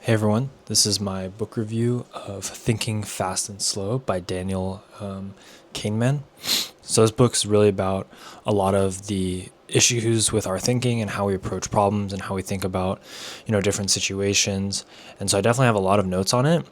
Hey everyone, this is my book review of Thinking Fast and Slow by Daniel Kahneman. So this book's really about a lot of the issues with our thinking and how we approach problems and how we think about, different situations. And so I definitely have a lot of notes on it.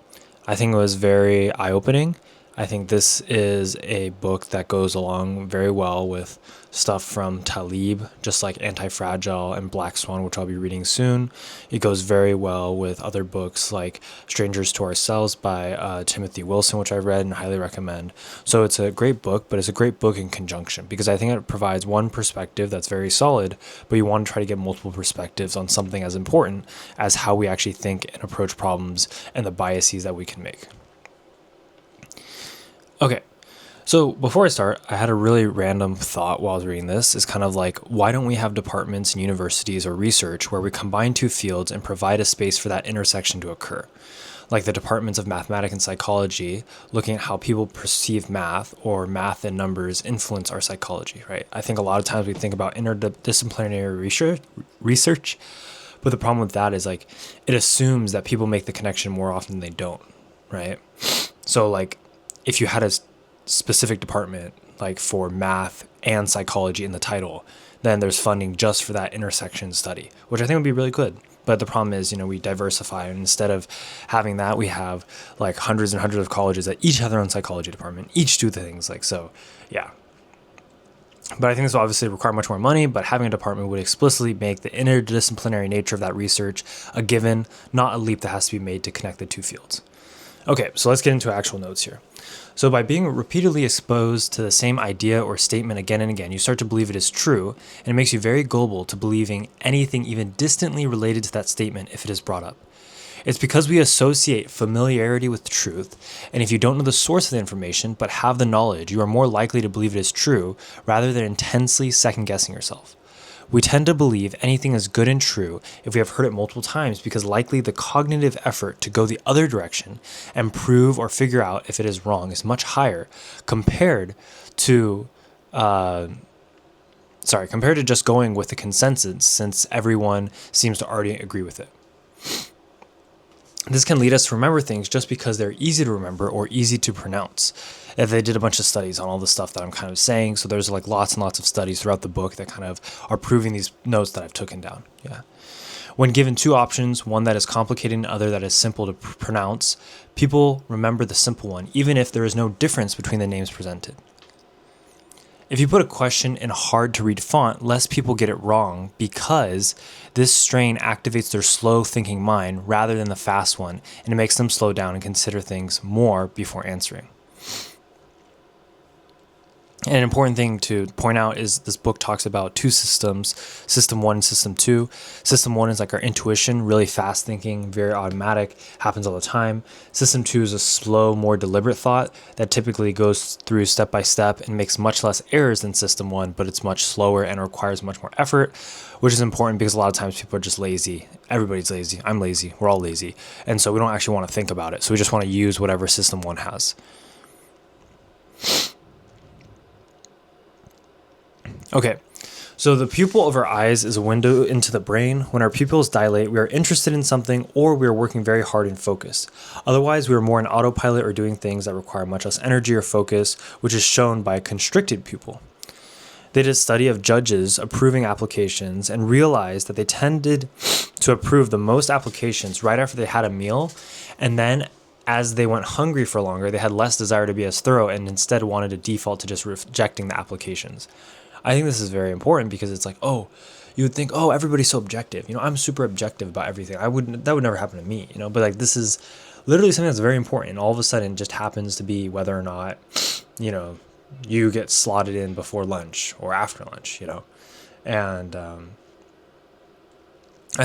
I think it was very eye-opening. I think this is a book that goes along very well with stuff from Talib, just like Anti-Fragile and Black Swan, which I'll be reading soon. It goes very well with other books like Strangers to Ourselves by Timothy Wilson, which I've read and highly recommend. So it's a great book, but it's a great book in conjunction because I think it provides one perspective that's very solid, but you want to try to get multiple perspectives on something as important as how we actually think and approach problems and the biases that we can make. Okay, so before I start, I had a really random thought while I was reading this. It's kind of like, why don't we have departments in universities or research where we combine two fields and provide a space for that intersection to occur? Like the departments of mathematics and psychology, looking at how people perceive math or math and numbers influence our psychology, right? I think a lot of times we think about interdisciplinary research, but the problem with that is like it assumes that people make the connection more often than they don't, right? So like if you had a specific department like for math and psychology in the title, then there's funding just for that intersection study, which I think would be really good. But the problem is, we diversify, and instead of having that, we have like hundreds and hundreds of colleges that each have their own psychology department, each do things like so. Yeah. But I think this will obviously require much more money, but having a department would explicitly make the interdisciplinary nature of that research a given, not a leap that has to be made to connect the two fields. Okay, so let's get into actual notes here. So by being repeatedly exposed to the same idea or statement again and again, you start to believe it is true, and it makes you very gullible to believing anything even distantly related to that statement if it is brought up. It's because we associate familiarity with truth, and if you don't know the source of the information but have the knowledge, you are more likely to believe it is true rather than intensely second-guessing yourself. We tend to believe anything is good and true if we have heard it multiple times because likely the cognitive effort to go the other direction and prove or figure out if it is wrong is much higher compared to just going with the consensus since everyone seems to already agree with it. This can lead us to remember things just because they're easy to remember or easy to pronounce. If they did a bunch of studies on all the stuff that I'm kind of saying, so there's like lots and lots of studies throughout the book that kind of are proving these notes that I've taken down. Yeah. When given two options, one that is complicated and other that is simple to pronounce, people remember the simple one, even if there is no difference between the names presented. If you put a question in a hard to read font, less people get it wrong because this strain activates their slow thinking mind rather than the fast one, and it makes them slow down and consider things more before answering. And an important thing to point out is this book talks about two systems, system one and system two. System one is like our intuition, really fast thinking, very automatic, happens all the time. System two is a slow, more deliberate thought that typically goes through step by step and makes much less errors than system one, but it's much slower and requires much more effort, which is important because a lot of times people are just lazy. Everybody's lazy. I'm lazy. We're all lazy. And so we don't actually want to think about it. So we just want to use whatever system one has. Okay, so the pupil of our eyes is a window into the brain. When our pupils dilate, we are interested in something or we are working very hard and focused. Otherwise, we are more in autopilot or doing things that require much less energy or focus, which is shown by a constricted pupil. They did a study of judges approving applications and realized that they tended to approve the most applications right after they had a meal, and then as they went hungry for longer, they had less desire to be as thorough and instead wanted to default to just rejecting the applications. I think this is very important because it's like, you would think, everybody's so objective. I'm super objective about everything. That would never happen to me, but like this is literally something that's very important. And all of a sudden it just happens to be whether or not, you get slotted in before lunch or after lunch, And I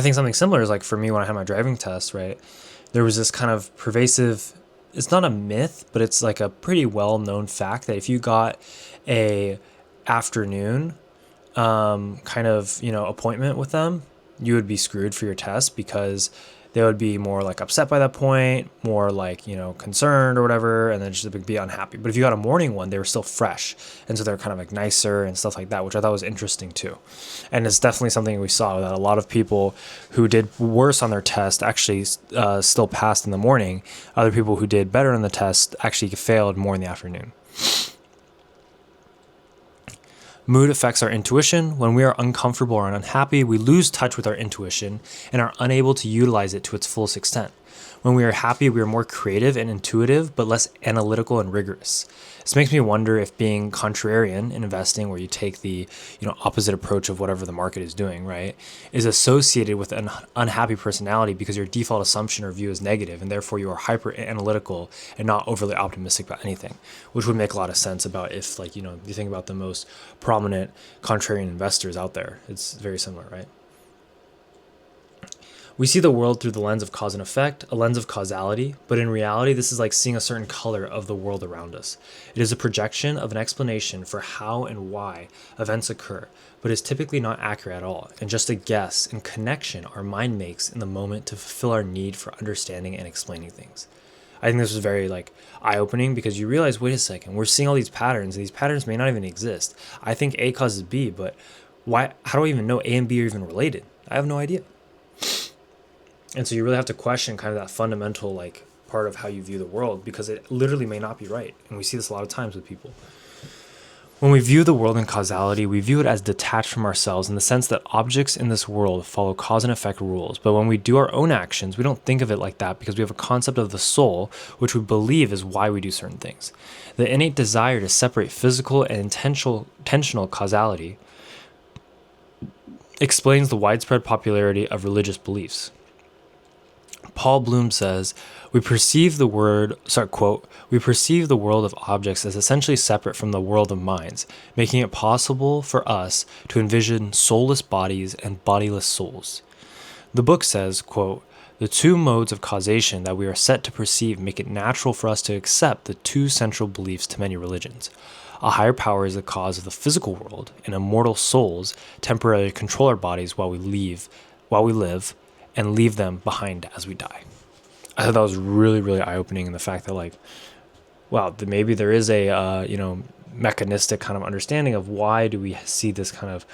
think something similar is like for me when I had my driving test, right? There was this kind of pervasive, it's not a myth, but it's like a pretty well-known fact that if you got a afternoon appointment with them, you would be screwed for your test because they would be more like upset by that point, more like, concerned or whatever, and then just be unhappy. But if you got a morning one, they were still fresh. And so they're kind of like nicer and stuff like that, which I thought was interesting too. And it's definitely something we saw that a lot of people who did worse on their test actually still passed in the morning. Other people who did better on the test actually failed more in the afternoon. Mood affects our intuition. When we are uncomfortable or unhappy, we lose touch with our intuition and are unable to utilize it to its fullest extent. When we are happy, we are more creative and intuitive, but less analytical and rigorous. This makes me wonder if being contrarian in investing, where you take the opposite approach of whatever the market is doing, right, is associated with an unhappy personality because your default assumption or view is negative, and therefore you are hyper analytical and not overly optimistic about anything, which would make a lot of sense about if you think about the most prominent contrarian investors out there. It's very similar, right? We see the world through the lens of cause and effect, a lens of causality, but in reality, this is like seeing a certain color of the world around us. It is a projection of an explanation for how and why events occur, but is typically not accurate at all, and just a guess and connection our mind makes in the moment to fulfill our need for understanding and explaining things. I think this was very eye-opening because you realize, wait a second, we're seeing all these patterns, and these patterns may not even exist. I think A causes B, but why? How do I even know A and B are even related? I have no idea. And so you really have to question kind of that fundamental part of how you view the world, because it literally may not be right. And we see this a lot of times with people. When we view the world in causality, we view it as detached from ourselves in the sense that objects in this world follow cause and effect rules. But when we do our own actions, we don't think of it like that because we have a concept of the soul, which we believe is why we do certain things. The innate desire to separate physical and intentional causality explains the widespread popularity of religious beliefs. Paul Bloom says, we perceive the world of objects as essentially separate from the world of minds, making it possible for us to envision soulless bodies and bodiless souls. The book says, quote, the two modes of causation that we are set to perceive make it natural for us to accept the two central beliefs to many religions. A higher power is the cause of the physical world, and immortal souls temporarily control our bodies while we live, and leave them behind as we die. I thought that was really, really eye-opening in the fact that maybe there is a mechanistic kind of understanding of why do we see this kind of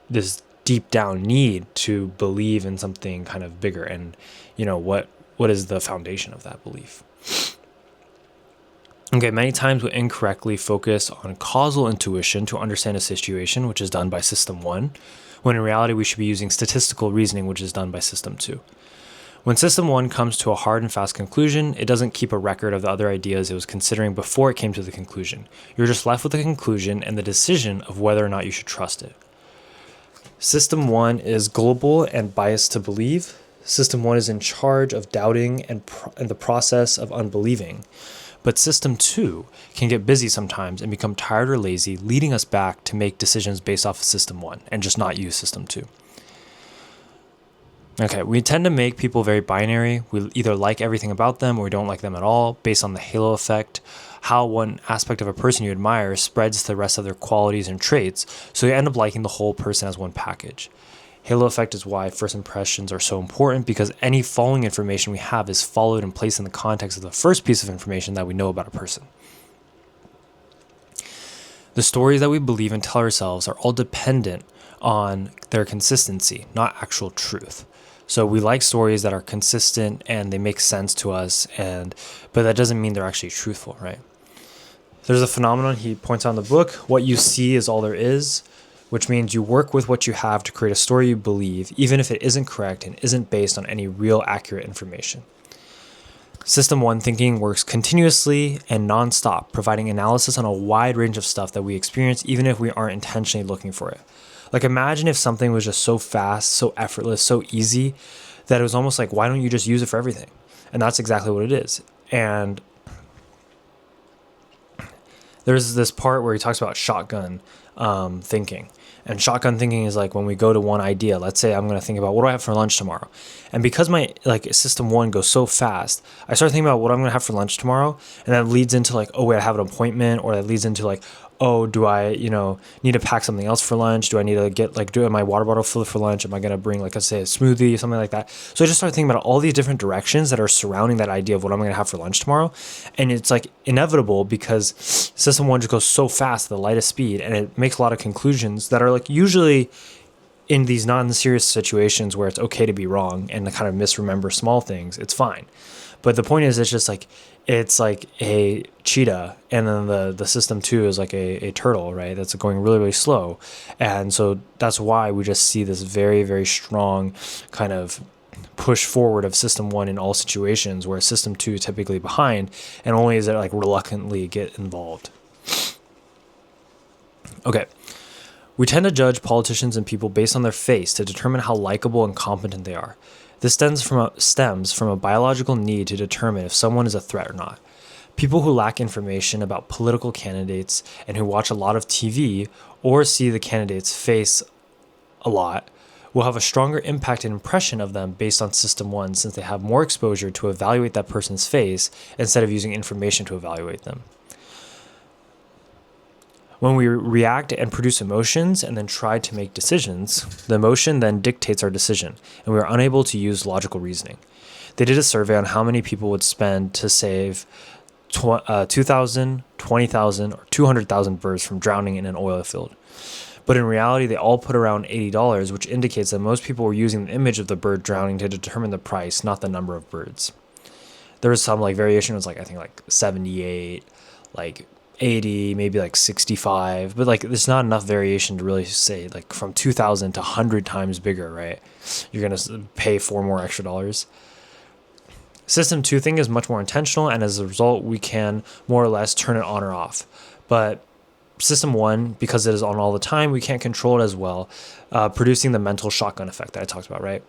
this deep down need to believe in something kind of bigger, and what is the foundation of that belief. Okay, many times we incorrectly focus on causal intuition to understand a situation, which is done by System 1, when in reality we should be using statistical reasoning, which is done by System 2. When System 1 comes to a hard and fast conclusion, it doesn't keep a record of the other ideas it was considering before it came to the conclusion. You're just left with the conclusion and the decision of whether or not you should trust it. System 1 is gullible and biased to believe. System 1 is in charge of doubting and the process of unbelieving. But System 2 can get busy sometimes and become tired or lazy, leading us back to make decisions based off of System 1 and just not use System 2. Okay, we tend to make people very binary. We either like everything about them or we don't like them at all, based on the halo effect, how one aspect of a person you admire spreads to the rest of their qualities and traits, so you end up liking the whole person as one package. Halo effect is why first impressions are so important, because any following information we have is followed and placed in the context of the first piece of information that we know about a person. The stories that we believe and tell ourselves are all dependent on their consistency, not actual truth. So we like stories that are consistent and they make sense to us, but that doesn't mean they're actually truthful, right? There's a phenomenon he points out in the book: what you see is all there is, which means you work with what you have to create a story you believe, even if it isn't correct and isn't based on any real accurate information. System 1 thinking works continuously and nonstop, providing analysis on a wide range of stuff that we experience, even if we aren't intentionally looking for it. Imagine if something was just so fast, so effortless, so easy, that it was almost like, why don't you just use it for everything? And that's exactly what it is. And there's this part where he talks about shotgun thinking. And shotgun thinking is when we go to one idea. Let's say I'm going to think about, what do I have for lunch tomorrow? And because my System 1 goes so fast, I start thinking about what I'm going to have for lunch tomorrow. And that leads into oh wait, I have an appointment, or that leads into oh, do I, need to pack something else for lunch? Do I need to get do my water bottle full for lunch? Am I going to bring let's say a smoothie, something like that? So I just started thinking about all these different directions that are surrounding that idea of what I'm going to have for lunch tomorrow. And it's inevitable because system one just goes so fast at the lightest speed, and it makes a lot of conclusions that are usually in these non-serious situations where it's okay to be wrong and to kind of misremember small things, it's fine. But the point is, it's just it's like a cheetah, and then the system two is like a turtle, right? That's going really, really slow. And so that's why we just see this very, very strong kind of push forward of system one in all situations, where system two is typically behind, and only is it reluctantly get involved. Okay. We tend to judge politicians and people based on their face to determine how likable and competent they are. This stems from a biological need to determine if someone is a threat or not. People who lack information about political candidates and who watch a lot of TV or see the candidate's face a lot will have a stronger impact and impression of them based on system one, since they have more exposure to evaluate that person's face instead of using information to evaluate them. When we react and produce emotions and then try to make decisions, the emotion then dictates our decision, and we are unable to use logical reasoning. They did a survey on how many people would spend to save 2,000, 20,000, or 200,000 birds from drowning in an oil field. But in reality, they all put around $80, which indicates that most people were using the image of the bird drowning to determine the price, not the number of birds. There was some variation. It was I think 78, 80, maybe 65, but there's not enough variation to really say from 2,000 to 100 times bigger, right? You're going to pay $4 more extra dollars. System 2 thing is much more intentional, and as a result, we can more or less turn it on or off. But system 1, because it is on all the time, we can't control it as well, producing the mental shotgun effect that I talked about, right?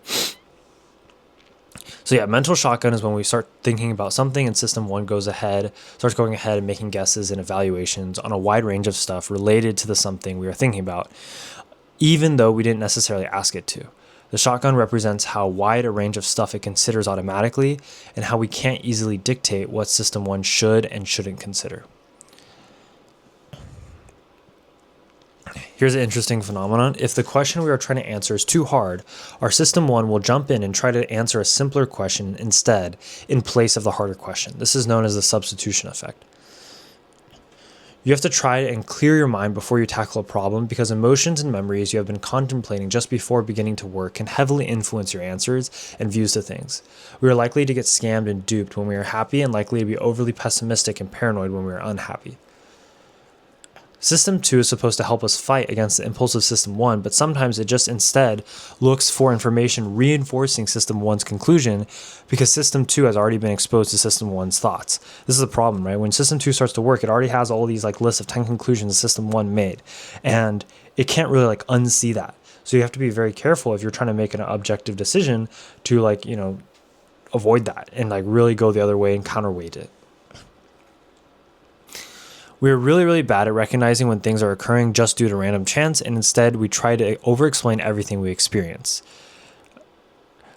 So yeah, mental shotgun is when we start thinking about something and system 1 starts going ahead and making guesses and evaluations on a wide range of stuff related to the something we are thinking about, even though we didn't necessarily ask it to. The shotgun represents how wide a range of stuff it considers automatically, and how we can't easily dictate what system 1 should and shouldn't consider. Here's an interesting phenomenon. If the question we are trying to answer is too hard, our system 1 will jump in and try to answer a simpler question instead, in place of the harder question. This is known as the substitution effect. You have to try and clear your mind before you tackle a problem, because emotions and memories you have been contemplating just before beginning to work can heavily influence your answers and views to things. We are likely to get scammed and duped when we are happy, and likely to be overly pessimistic and paranoid when we are unhappy. System 2 is supposed to help us fight against the impulse of System 1, but sometimes it just instead looks for information reinforcing System 1's conclusion, because System 2 has already been exposed to System 1's thoughts. This is the problem, right? When System 2 starts to work, it already has all these lists of 10 conclusions System 1 made, and it can't really unsee that. So you have to be very careful if you're trying to make an objective decision to avoid that and really go the other way and counterweight it. We are really, really bad at recognizing when things are occurring just due to random chance, and instead we try to over-explain everything we experience.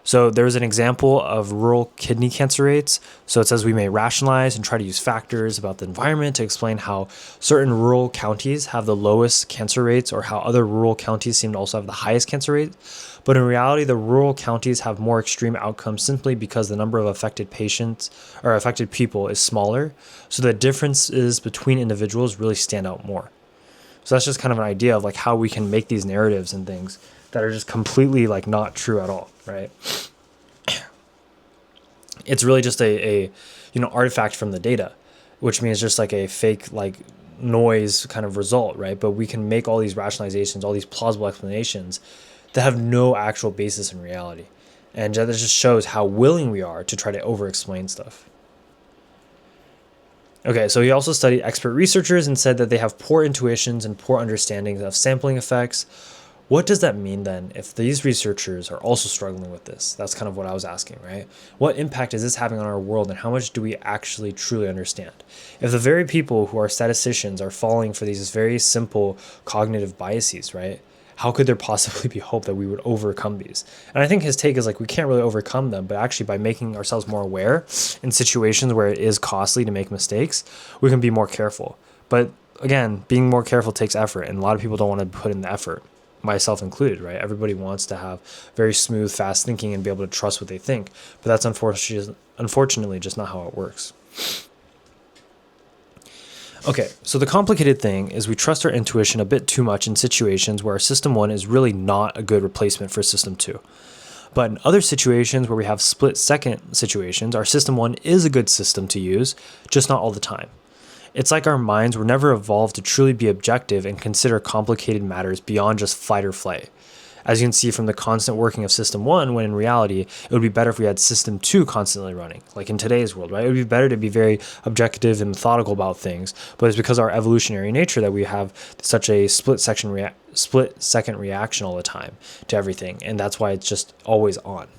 So there's an example of rural kidney cancer rates. So it says we may rationalize and try to use factors about the environment to explain how certain rural counties have the lowest cancer rates, or how other rural counties seem to also have the highest cancer rates. But in reality, the rural counties have more extreme outcomes simply because the number of affected patients or affected people is smaller. So the differences between individuals really stand out more. So that's just kind of an idea of how we can make these narratives and things that are just completely not true at all, right? It's really just a artifact from the data, which means just a fake noise kind of result, right? But we can make all these rationalizations, all these plausible explanations that have no actual basis in reality. And that just shows how willing we are to try to over-explain stuff. Okay, so he also studied expert researchers and said that they have poor intuitions and poor understandings of sampling effects. What does that mean then if these researchers are also struggling with this? That's kind of what I was asking, right? What impact is this having on our world, and how much do we actually truly understand? If the very people who are statisticians are falling for these very simple cognitive biases, right? How could there possibly be hope that we would overcome these? And I think his take is we can't really overcome them, but actually by making ourselves more aware in situations where it is costly to make mistakes, we can be more careful. But again, being more careful takes effort, and a lot of people don't want to put in the effort, myself included, right? Everybody wants to have very smooth, fast thinking and be able to trust what they think, but that's unfortunately just not how it works. Okay, so the complicated thing is we trust our intuition a bit too much in situations where our System 1 is really not a good replacement for System 2. But in other situations where we have split-second situations, our System 1 is a good system to use, just not all the time. It's like our minds were never evolved to truly be objective and consider complicated matters beyond just fight or flight. As you can see from the constant working of System 1, when in reality, it would be better if we had System 2 constantly running, like in today's world, right? It would be better to be very objective and methodical about things, but it's because of our evolutionary nature that we have such a split-second reaction all the time to everything, and that's why it's just always on.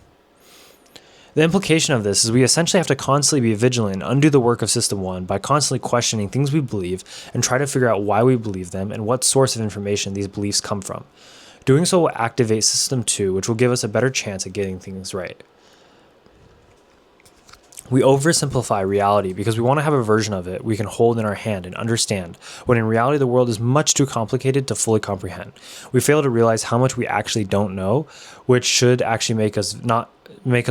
The implication of this is we essentially have to constantly be vigilant and undo the work of System 1 by constantly questioning things we believe and try to figure out why we believe them and what source of information these beliefs come from. Doing so will activate System 2, which will give us a better chance at getting things right. We oversimplify reality because we want to have a version of it we can hold in our hand and understand, when in reality the world is much too complicated to fully comprehend. We fail to realize how much we actually don't know, which should actually make us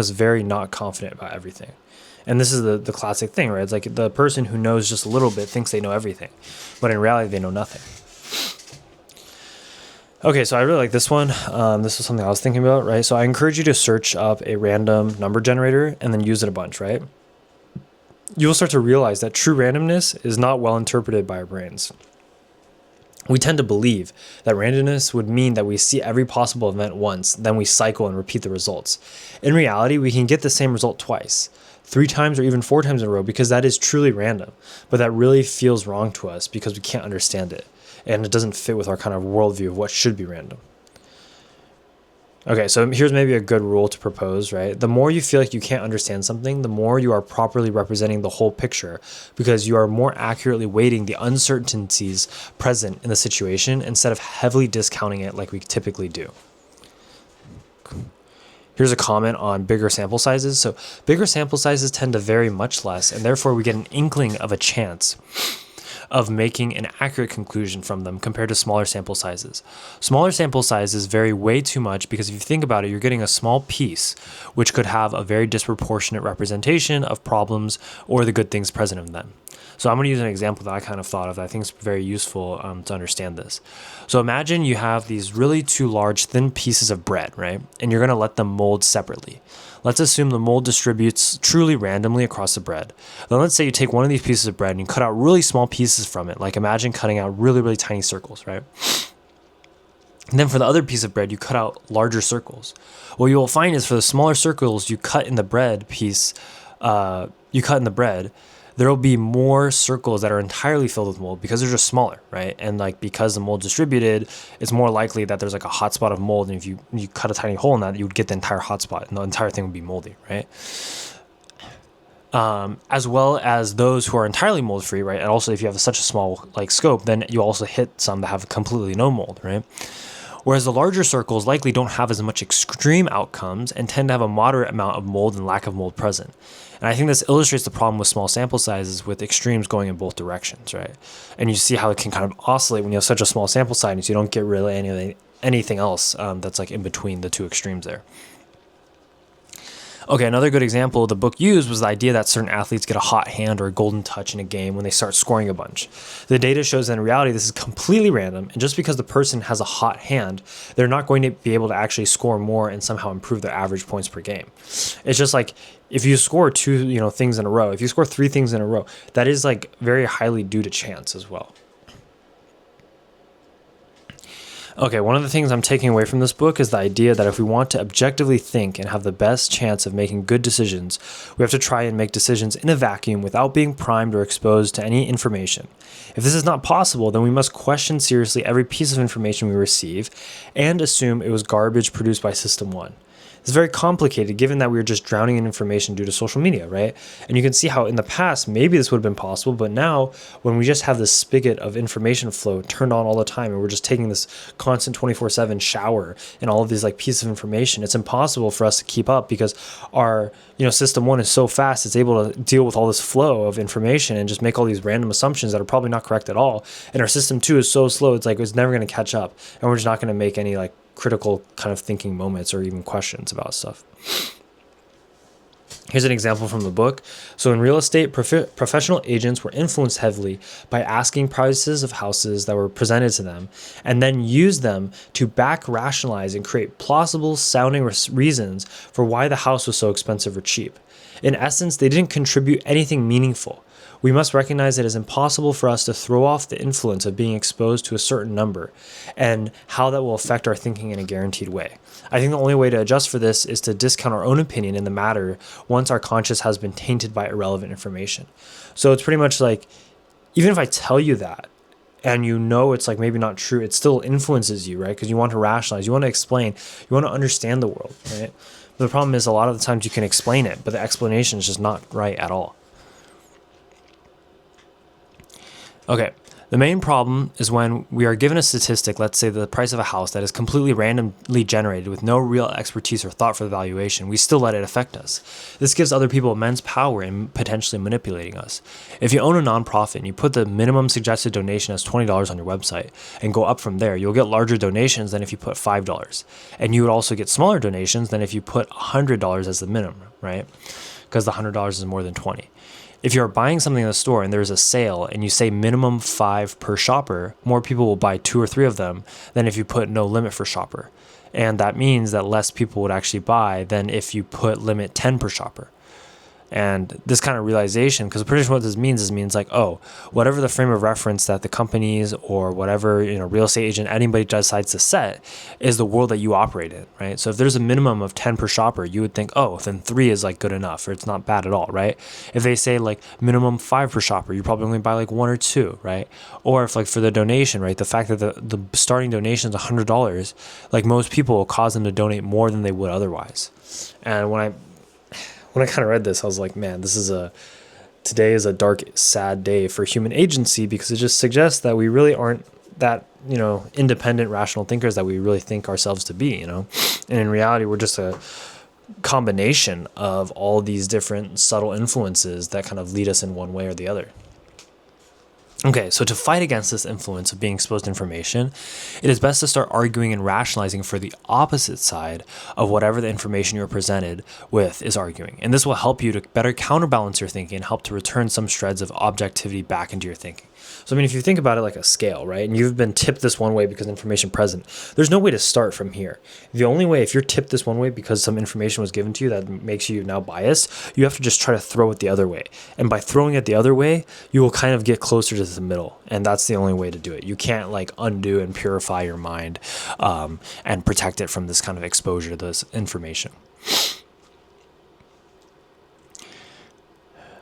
very not confident about everything. And this is the classic thing, right? It's like the person who knows just a little bit thinks they know everything, but in reality they know nothing. Okay, so I really like this one. This was something I was thinking about, right? So I encourage you to search up a random number generator and then use it a bunch, right? You'll start to realize that true randomness is not well interpreted by our brains. We tend to believe that randomness would mean that we see every possible event once, then we cycle and repeat the results. In reality, we can get the same result twice, 3 times, or even 4 times in a row, because that is truly random. But that really feels wrong to us because we can't understand it, and it doesn't fit with our kind of worldview of what should be random. Okay, so here's maybe a good rule to propose, right? The more you feel like you can't understand something, the more you are properly representing the whole picture, because you are more accurately weighting the uncertainties present in the situation instead of heavily discounting it like we typically do. Here's a comment on bigger sample sizes. So bigger sample sizes tend to vary much less, and therefore we get an inkling of a chance of making an accurate conclusion from them compared to smaller sample sizes. Smaller sample sizes vary way too much because if you think about it, you're getting a small piece which could have a very disproportionate representation of problems or the good things present in them. So I'm going to use an example that I kind of thought of that I think is very useful to understand this. So imagine you have these really 2 large thin pieces of bread, right? And you're going to let them mold separately. Let's assume the mold distributes truly randomly across the bread. Then let's say you take one of these pieces of bread and you cut out really small pieces from it. Like imagine cutting out really, really tiny circles, right? And then for the other piece of bread, you cut out larger circles. What you will find is for the smaller circles you cut in the bread, there will be more circles that are entirely filled with mold because they're just smaller, right? And like because the mold distributed, it's more likely that there's like a hot spot of mold, and if you cut a tiny hole in that, you would get the entire hot spot, and the entire thing would be moldy, right? As well as those who are entirely mold free, right? And also if you have such a small like scope, then you also hit some that have completely no mold, right? Whereas the larger circles likely don't have as much extreme outcomes and tend to have a moderate amount of mold and lack of mold present. And I think this illustrates the problem with small sample sizes with extremes going in both directions, right? And you see how it can kind of oscillate when you have such a small sample size, so you don't get really anything else that's like in between the 2 extremes there. Okay, another good example the book used was the idea that certain athletes get a hot hand or a golden touch in a game when they start scoring a bunch. The data shows that in reality this is completely random, and just because the person has a hot hand, they're not going to be able to actually score more and somehow improve their average points per game. It's just like if you score 2 things in a row, if you score 3 things in a row, that is like very highly due to chance as well. Okay, one of the things I'm taking away from this book is the idea that if we want to objectively think and have the best chance of making good decisions, we have to try and make decisions in a vacuum without being primed or exposed to any information. If this is not possible, then we must question seriously every piece of information we receive and assume it was garbage produced by System 1. It's very complicated given that we were just drowning in information due to social media, right? And you can see how in the past, maybe this would have been possible, but now when we just have this spigot of information flow turned on all the time and we're just taking this constant 24/7 shower and all of these like pieces of information, it's impossible for us to keep up because our, system one is so fast, it's able to deal with all this flow of information and just make all these random assumptions that are probably not correct at all. And our system two is so slow, it's like it's never going to catch up, and we're just not going to make any like critical kind of thinking moments or even questions about stuff. Here's an example from the book. So in real estate, professional agents were influenced heavily by asking prices of houses that were presented to them and then use them to back rationalize and create plausible sounding reasons for why the house was so expensive or cheap. In essence, they didn't contribute anything meaningful. We must recognize it is impossible for us to throw off the influence of being exposed to a certain number and how that will affect our thinking in a guaranteed way. I think the only way to adjust for this is to discount our own opinion in the matter once our conscience has been tainted by irrelevant information. So it's pretty much like, even if I tell you that and it's like maybe not true, it still influences you, right? Because you want to rationalize, you want to explain, you want to understand the world, right? But the problem is a lot of the times you can explain it, but the explanation is just not right at all. Okay, the main problem is when we are given a statistic, let's say the price of a house that is completely randomly generated with no real expertise or thought for the valuation, we still let it affect us. This gives other people immense power in potentially manipulating us. If you own a nonprofit and you put the minimum suggested donation as $20 on your website and go up from there, you'll get larger donations than if you put $5. And you would also get smaller donations than if you put $100 as the minimum, right? Because the $100 is more than 20. If you're buying something in the store and there's a sale and you say minimum 5 per shopper, more people will buy 2 or 3 of them than if you put no limit for shopper. And that means that less people would actually buy than if you put limit 10 per shopper. And this kind of realization, because pretty much what this means like, oh, whatever the frame of reference that the companies or whatever, real estate agent, anybody decides to set is the world that you operate in, right? So if there's a minimum of 10 per shopper, you would think, oh, then 3 is like good enough, or it's not bad at all, right? If they say like minimum 5 per shopper, you probably only buy like 1 or 2, right? Or if like for the donation, right, the fact that the starting donation is $100, like most people will cause them to donate more than they would otherwise. And when I kind of read this, I was like, man, today is a dark, sad day for human agency, because it just suggests that we really aren't that, independent, rational thinkers that we really think ourselves to be, And in reality, we're just a combination of all these different subtle influences that kind of lead us in one way or the other. Okay, so to fight against this influence of being exposed to information, it is best to start arguing and rationalizing for the opposite side of whatever the information you're presented with is arguing. And this will help you to better counterbalance your thinking and help to return some shreds of objectivity back into your thinking. So, if you think about it like a scale, right, and you've been tipped this one way because information present, there's no way to start from here. The only way, if you're tipped this one way because some information was given to you that makes you now biased, you have to just try to throw it the other way. And by throwing it the other way, you will kind of get closer to the middle. And that's the only way to do it. You can't like undo and purify your mind and protect it from this kind of exposure to this information.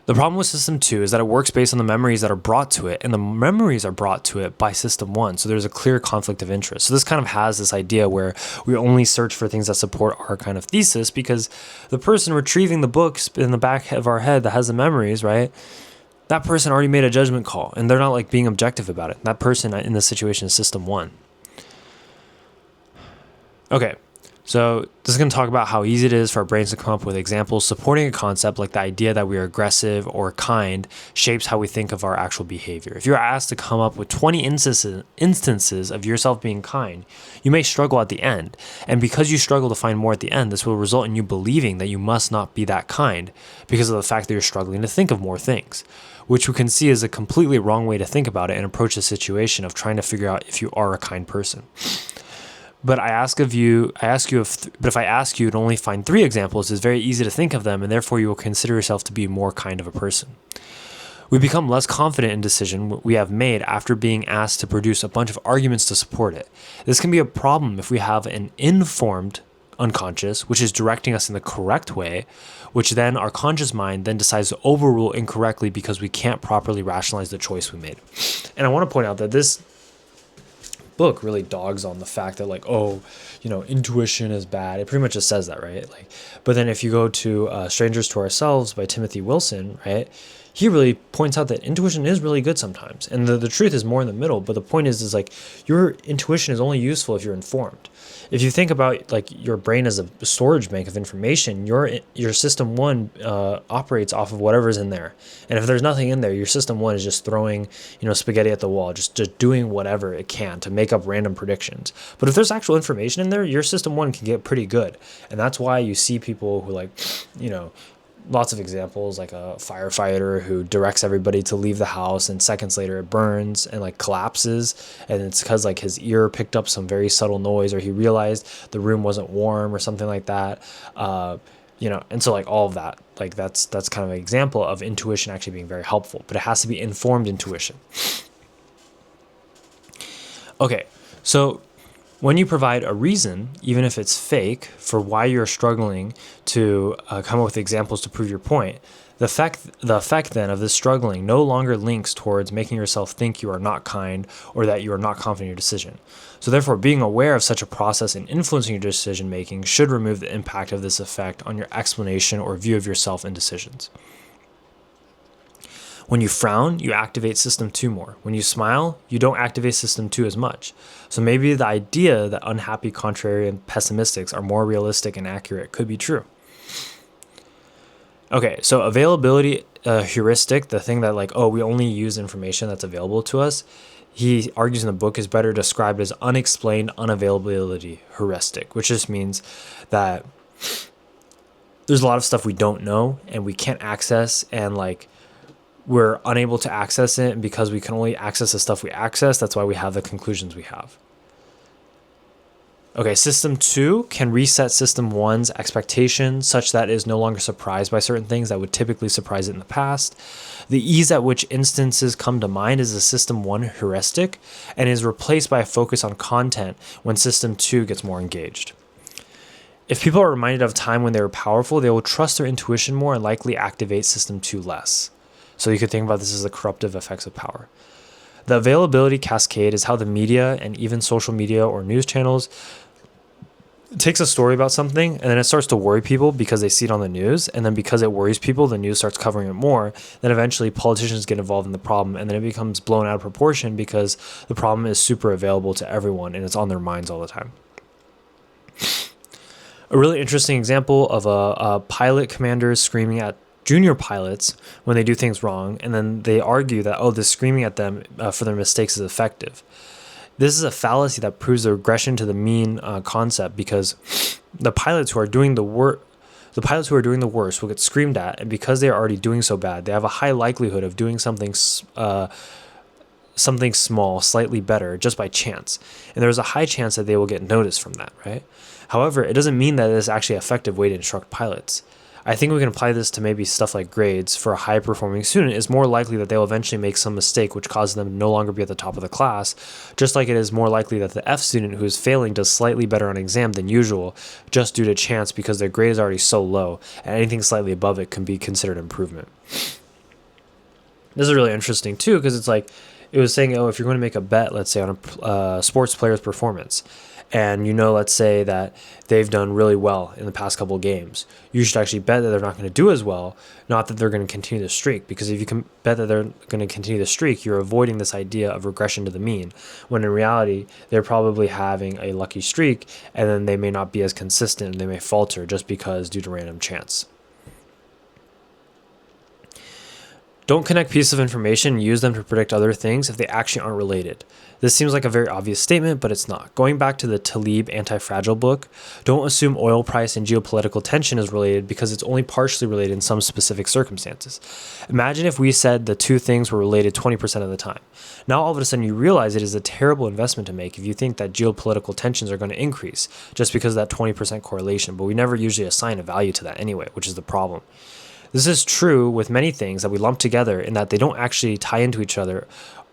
The problem with System 2 is that it works based on the memories that are brought to it, and the memories are brought to it by System 1, so there's a clear conflict of interest. So this kind of has this idea where we only search for things that support our kind of thesis, because the person retrieving the books in the back of our head that has the memories, right, that person already made a judgment call, and they're not like being objective about it. That person in this situation is System 1. Okay. So this is going to talk about how easy it is for our brains to come up with examples supporting a concept, like the idea that we are aggressive or kind shapes how we think of our actual behavior. If you're asked to come up with 20 instances of yourself being kind, you may struggle at the end. And because you struggle to find more at the end, this will result in you believing that you must not be that kind because of the fact that you're struggling to think of more things, which we can see is a completely wrong way to think about it and approach the situation of trying to figure out if you are a kind person. But if I ask you to only find 3 examples, it's very easy to think of them, and therefore you will consider yourself to be more kind of a person. We become less confident in decision we have made after being asked to produce a bunch of arguments to support it. This can be a problem if we have an informed unconscious, which is directing us in the correct way, which then our conscious mind then decides to overrule incorrectly because we can't properly rationalize the choice we made. And I want to point out that this book really dogs on the fact that like, oh, intuition is bad. It pretty much just says that, right? Like, but then if you go to Strangers to Ourselves by Timothy Wilson, right? He really points out that intuition is really good sometimes. And the truth is more in the middle. But the point is like your intuition is only useful if you're informed. If you think about like your brain as a storage bank of information, your system one operates off of whatever's in there. And if there's nothing in there, your system one is just throwing, spaghetti at the wall, just doing whatever it can to make up random predictions. But if there's actual information in there, your system one can get pretty good. And that's why you see people who like, lots of examples, like a firefighter who directs everybody to leave the house and seconds later it burns and like collapses, and it's because like his ear picked up some very subtle noise, or he realized the room wasn't warm or something like that. And so like all of that, like that's kind of an example of intuition actually being very helpful, but it has to be informed intuition. Okay, so when you provide a reason, even if it's fake, for why you're struggling to come up with examples to prove your point, the effect then of this struggling no longer links towards making yourself think you are not kind or that you are not confident in your decision. So therefore, being aware of such a process and influencing your decision making should remove the impact of this effect on your explanation or view of yourself and decisions. When you frown, you activate system 2 more. When you smile, you don't activate system 2 as much. So maybe the idea that unhappy, contrary, and pessimistics are more realistic and accurate could be true. Okay, so availability heuristic, the thing that like, oh, we only use information that's available to us, he argues in the book is better described as unexplained unavailability heuristic, which just means that there's a lot of stuff we don't know and we can't access, and like, we're unable to access it, and because we can only access the stuff we access, that's why we have the conclusions we have. Okay, system 2 can reset system 1's expectations such that it is no longer surprised by certain things that would typically surprise it in the past. The ease at which instances come to mind is a system 1 heuristic and is replaced by a focus on content when system 2 gets more engaged. If people are reminded of time when they were powerful, they will trust their intuition more and likely activate system 2 less. So you could think about this as the corruptive effects of power. The availability cascade is how the media and even social media or news channels takes a story about something and then it starts to worry people because they see it on the news. And then because it worries people, the news starts covering it more. Then eventually politicians get involved in the problem, and then it becomes blown out of proportion because the problem is super available to everyone and it's on their minds all the time. A really interesting example of a pilot commander screaming at junior pilots when they do things wrong, and then they argue that, oh, this screaming at them for their mistakes is effective. This is a fallacy that proves the regression to the mean concept, because the pilots who are doing the worst will get screamed at, and because they are already doing so bad, they have a high likelihood of doing something small, slightly better, just by chance. And there's a high chance that they will get noticed from that, right? However, it doesn't mean that it is actually an effective way to instruct pilots. I think we can apply this to maybe stuff like grades. For a high-performing student, it's more likely that they'll eventually make some mistake which causes them to no longer be at the top of the class, just like it is more likely that the F student who is failing does slightly better on exam than usual, just due to chance because their grade is already so low, and anything slightly above it can be considered improvement. This is really interesting too, because it's like, it was saying, oh, if you're going to make a bet, let's say on a sports player's performance, and let's say that they've done really well in the past couple of games, you should actually bet that they're not going to do as well, not that they're going to continue the streak. Because if you can bet that they're going to continue the streak, you're avoiding this idea of regression to the mean, when in reality, they're probably having a lucky streak, and then they may not be as consistent, and they may falter just because due to random chance. Don't connect pieces of information and use them to predict other things if they actually aren't related. This seems like a very obvious statement, but it's not. Going back to the Taleb Anti-Fragile book, don't assume oil price and geopolitical tension is related because it's only partially related in some specific circumstances. Imagine if we said the two things were related 20% of the time. Now all of a sudden you realize it is a terrible investment to make if you think that geopolitical tensions are going to increase just because of that 20% correlation, but we never usually assign a value to that anyway, which is the problem. This is true with many things that we lump together in that they don't actually tie into each other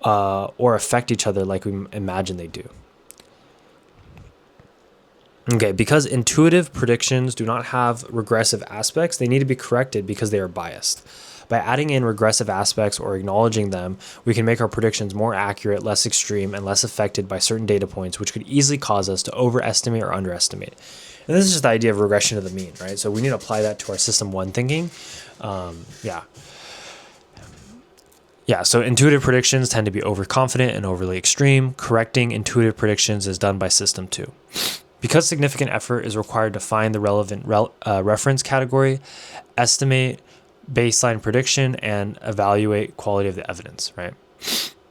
or affect each other like we imagine they do. Okay, because intuitive predictions do not have regressive aspects, they need to be corrected because they are biased. By adding in regressive aspects or acknowledging them, we can make our predictions more accurate, less extreme, and less affected by certain data points, which could easily cause us to overestimate or underestimate. And this is just the idea of regression to the mean, right? So we need to apply that to our system one thinking. So intuitive predictions tend to be overconfident and overly extreme. Correcting intuitive predictions is done by system two. Because significant effort is required to find the relevant reference category, estimate baseline prediction, and evaluate quality of the evidence, right?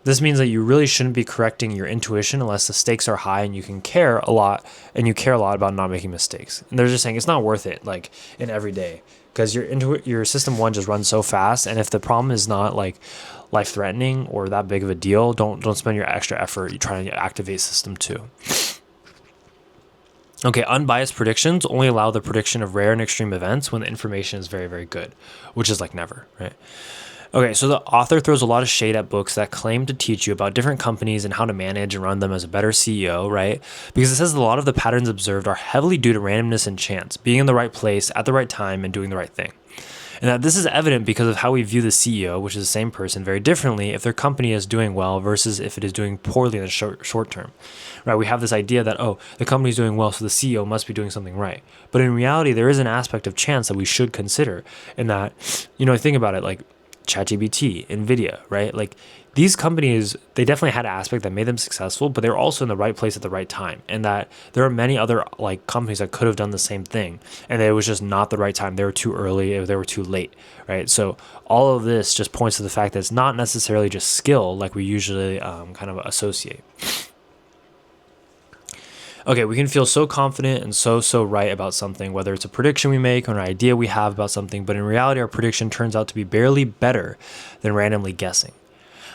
This means that you really shouldn't be correcting your intuition unless the stakes are high and you care a lot about not making mistakes. And they're just saying it's not worth it, like in every day, because your system one just runs so fast. And if the problem is not like life threatening or that big of a deal, don't spend your extra effort trying to activate system two. Okay, unbiased predictions only allow the prediction of rare and extreme events when the information is very, very good, which is like never, right? Okay, so the author throws a lot of shade at books that claim to teach you about different companies and how to manage and run them as a better CEO, right? Because it says a lot of the patterns observed are heavily due to randomness and chance, being in the right place at the right time and doing the right thing. And that this is evident because of how we view the CEO, which is the same person, very differently if their company is doing well versus if it is doing poorly in the short term. Right? We have this idea that, the company's doing well, so the CEO must be doing something right. But in reality, there is an aspect of chance that we should consider in that, think about it, like ChatGPT, NVIDIA, right? Like these companies, they definitely had an aspect that made them successful, but they were also in the right place at the right time. And that there are many other like companies that could have done the same thing. And it was just not the right time. They were too early or they were too late, right? So all of this just points to the fact that it's not necessarily just skill like we usually kind of associate. Okay, we can feel so confident and so right about something, whether it's a prediction we make or an idea we have about something, but in reality, our prediction turns out to be barely better than randomly guessing.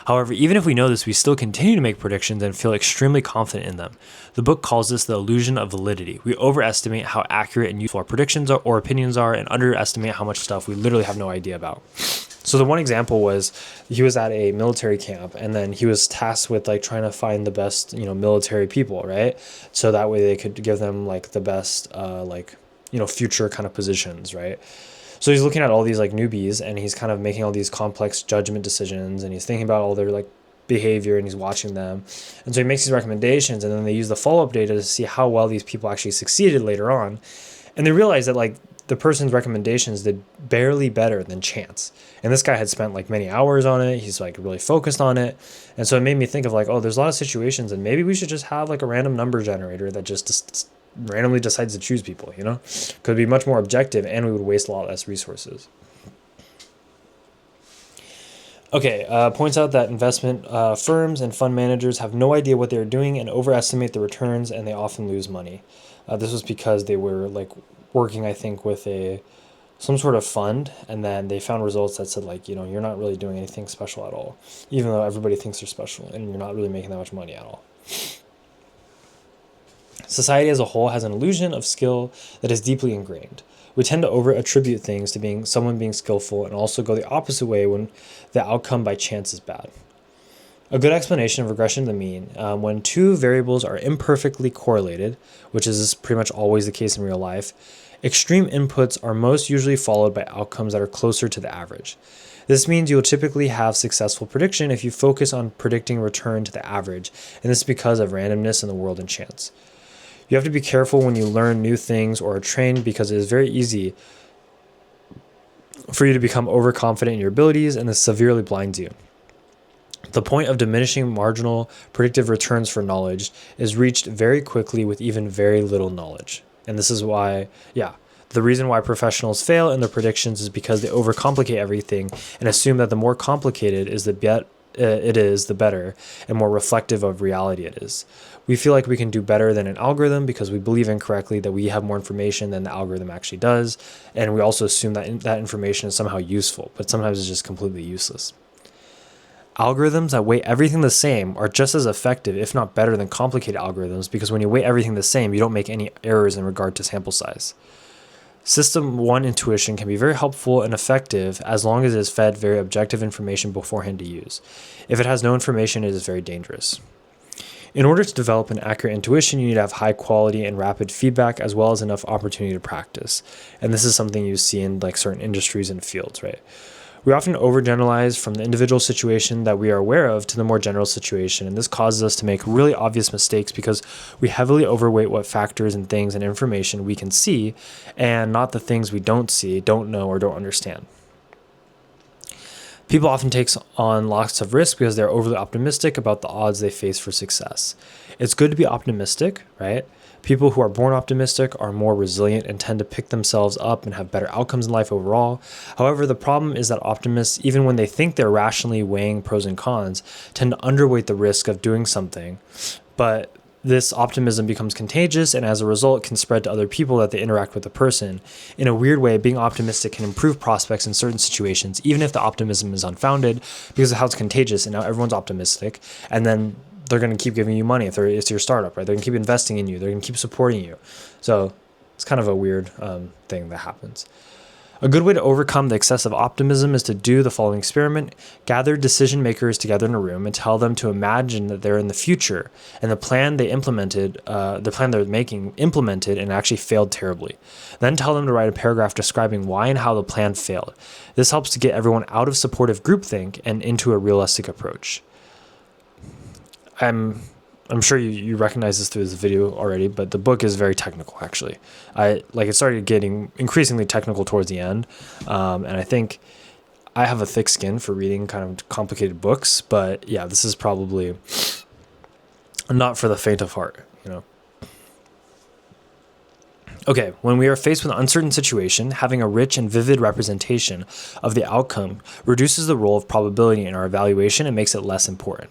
However, even if we know this, we still continue to make predictions and feel extremely confident in them. The book calls this the illusion of validity. We overestimate how accurate and useful our predictions are, or opinions are, and underestimate how much stuff we literally have no idea about. So the one example was he was at a military camp and then he was tasked with like trying to find the best, military people, right? So that way they could give them like the best, future kind of positions, right? So he's looking at all these like newbies and he's kind of making all these complex judgment decisions and he's thinking about all their like behavior and he's watching them. And so he makes these recommendations and then they use the follow-up data to see how well these people actually succeeded later on. And they realize that like the person's recommendations did barely better than chance. And this guy had spent like many hours on it. He's like really focused on it. And so it made me think of like, there's a lot of situations and maybe we should just have like a random number generator that just randomly decides to choose people, could be much more objective and we would waste a lot less resources. Okay, points out that investment firms and fund managers have no idea what they're doing and overestimate the returns and they often lose money. This was because they were like working, I think, with some sort of fund and then they found results that said like, you're not really doing anything special at all, even though everybody thinks they're special and you're not really making that much money at all. Society as a whole has an illusion of skill that is deeply ingrained. We tend to over-attribute things to someone being skillful and also go the opposite way when the outcome by chance is bad. A good explanation of regression to the mean, when two variables are imperfectly correlated, which is pretty much always the case in real life, extreme inputs are most usually followed by outcomes that are closer to the average. This means you'll typically have successful prediction if you focus on predicting return to the average, and this is because of randomness in the world and chance. You have to be careful when you learn new things or are trained because it is very easy for you to become overconfident in your abilities and this severely blinds you. The point of diminishing marginal predictive returns for knowledge is reached very quickly with even very little knowledge. And this is why, the reason why professionals fail in their predictions is because they overcomplicate everything and assume that the more complicated it is, the better and more reflective of reality it is. We feel like we can do better than an algorithm because we believe incorrectly that we have more information than the algorithm actually does. And we also assume that that information is somehow useful, but sometimes it's just completely useless. Algorithms that weight everything the same are just as effective, if not better, than complicated algorithms because when you weight everything the same, you don't make any errors in regard to sample size. System 1 intuition can be very helpful and effective as long as it is fed very objective information beforehand to use. If it has no information, it is very dangerous. In order to develop an accurate intuition, you need to have high quality and rapid feedback as well as enough opportunity to practice. And this is something you see in like certain industries and fields, right? We often overgeneralize from the individual situation that we are aware of to the more general situation, and this causes us to make really obvious mistakes because we heavily overweight what factors and things and information we can see and not the things we don't see, don't know, or don't understand. People often take on lots of risk because they're overly optimistic about the odds they face for success. It's good to be optimistic, right? People who are born optimistic are more resilient and tend to pick themselves up and have better outcomes in life overall. However, the problem is that optimists, even when they think they're rationally weighing pros and cons, tend to underweight the risk of doing something. But this optimism becomes contagious and as a result can spread to other people that they interact with the person. In a weird way, being optimistic can improve prospects in certain situations, even if the optimism is unfounded because of how it's contagious and now everyone's optimistic. And then they're going to keep giving you money if it's your startup, right? They're going to keep investing in you. They're going to keep supporting you. So it's kind of a weird thing that happens. A good way to overcome the excessive optimism is to do the following experiment. Gather decision makers together in a room and tell them to imagine that they're in the future and the plan they're making implemented and actually failed terribly. Then tell them to write a paragraph describing why and how the plan failed. This helps to get everyone out of supportive groupthink and into a realistic approach. I'm sure you recognize this through this video already, but the book is very technical, actually. It started getting increasingly technical towards the end, and I think I have a thick skin for reading kind of complicated books, but yeah, this is probably not for the faint of heart, you know. Okay, when we are faced with an uncertain situation, having a rich and vivid representation of the outcome reduces the role of probability in our evaluation and makes it less important.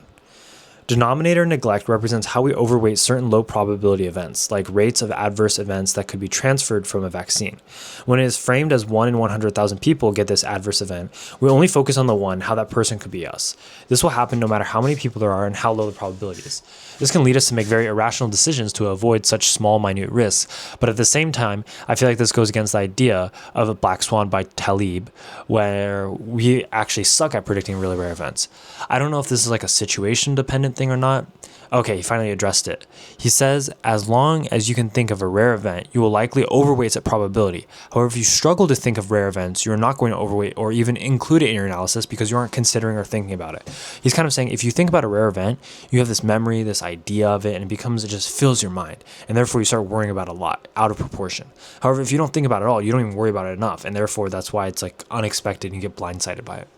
Denominator neglect represents how we overweight certain low probability events, like rates of adverse events that could be transferred from a vaccine. When it is framed as 1 in 100,000 people get this adverse event, we only focus on the one, how that person could be us. This will happen no matter how many people there are and how low the probability is. This can lead us to make very irrational decisions to avoid such small, minute risks. But at the same time, I feel like this goes against the idea of a black swan by Taleb, where we actually suck at predicting really rare events. I don't know if this is like a situation dependent thing or not. Okay, he finally addressed it. He says, as long as you can think of a rare event, you will likely overweight its probability. However, if you struggle to think of rare events, you're not going to overweight or even include it in your analysis because you aren't considering or thinking about it. He's kind of saying, if you think about a rare event, you have this memory, this idea of it, and it just fills your mind. And therefore, you start worrying about it a lot, out of proportion. However, if you don't think about it at all, you don't even worry about it enough. And therefore, that's why it's like unexpected and you get blindsided by it.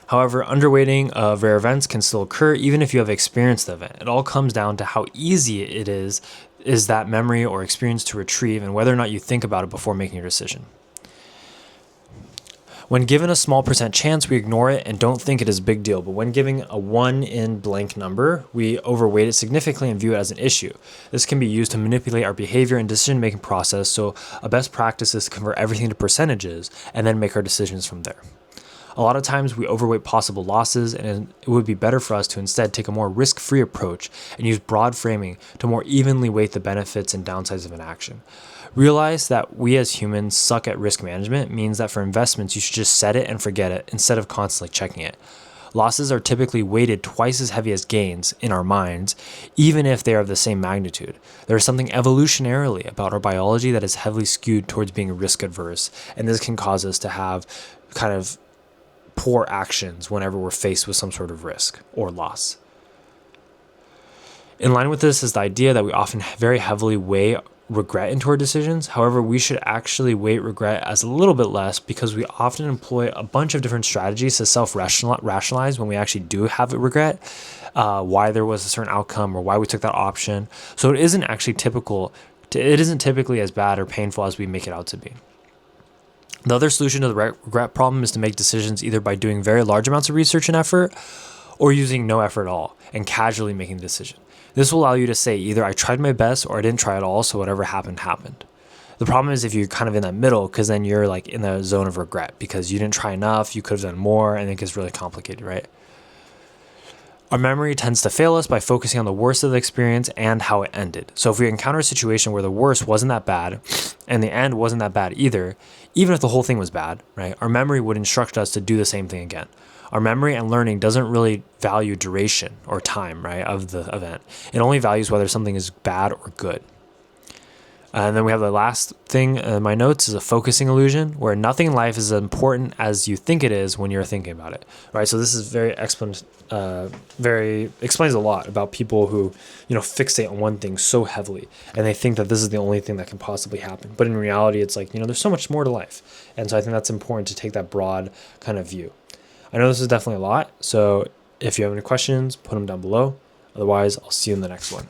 However, underweighting of rare events can still occur even if you have experienced the event. It all comes down to how easy it is that memory or experience to retrieve and whether or not you think about it before making your decision. When given a small percent chance, we ignore it and don't think it is a big deal. But when giving a 1 in blank number, we overweight it significantly and view it as an issue. This can be used to manipulate our behavior and decision-making process, so a best practice is to convert everything to percentages and then make our decisions from there. A lot of times we overweight possible losses, and it would be better for us to instead take a more risk-free approach and use broad framing to more evenly weight the benefits and downsides of an action. Realize that we as humans suck at risk management means that for investments, you should just set it and forget it instead of constantly checking it. Losses are typically weighted twice as heavy as gains in our minds, even if they are of the same magnitude. There is something evolutionarily about our biology that is heavily skewed towards being risk adverse, and this can cause us to have kind of poor actions whenever we're faced with some sort of risk or loss. In line with this is the idea that we often very heavily weigh regret into our decisions. However, we should actually weight regret as a little bit less because we often employ a bunch of different strategies to self-rationalize when we actually do have a regret, why there was a certain outcome or why we took that option. So it isn't typically as bad or painful as we make it out to be. The other solution to the regret problem is to make decisions either by doing very large amounts of research and effort or using no effort at all and casually making the decision. This will allow you to say either I tried my best or I didn't try at all, so whatever happened, happened. The problem is if you're kind of in that middle, because then you're like in the zone of regret because you didn't try enough, you could have done more, and it gets really complicated, right? Our memory tends to fail us by focusing on the worst of the experience and how it ended. So if we encounter a situation where the worst wasn't that bad and the end wasn't that bad either, even if the whole thing was bad, right, our memory would instruct us to do the same thing again. Our memory and learning doesn't really value duration or time, right, of the event. It only values whether something is bad or good. And then we have the last thing in my notes is a focusing illusion, where nothing in life is as important as you think it is when you're thinking about it, right? So this is very explains a lot about people who, fixate on one thing so heavily, and they think that this is the only thing that can possibly happen. But in reality, it's like, there's so much more to life. And so I think that's important to take that broad kind of view. I know this is definitely a lot. So if you have any questions, put them down below. Otherwise, I'll see you in the next one.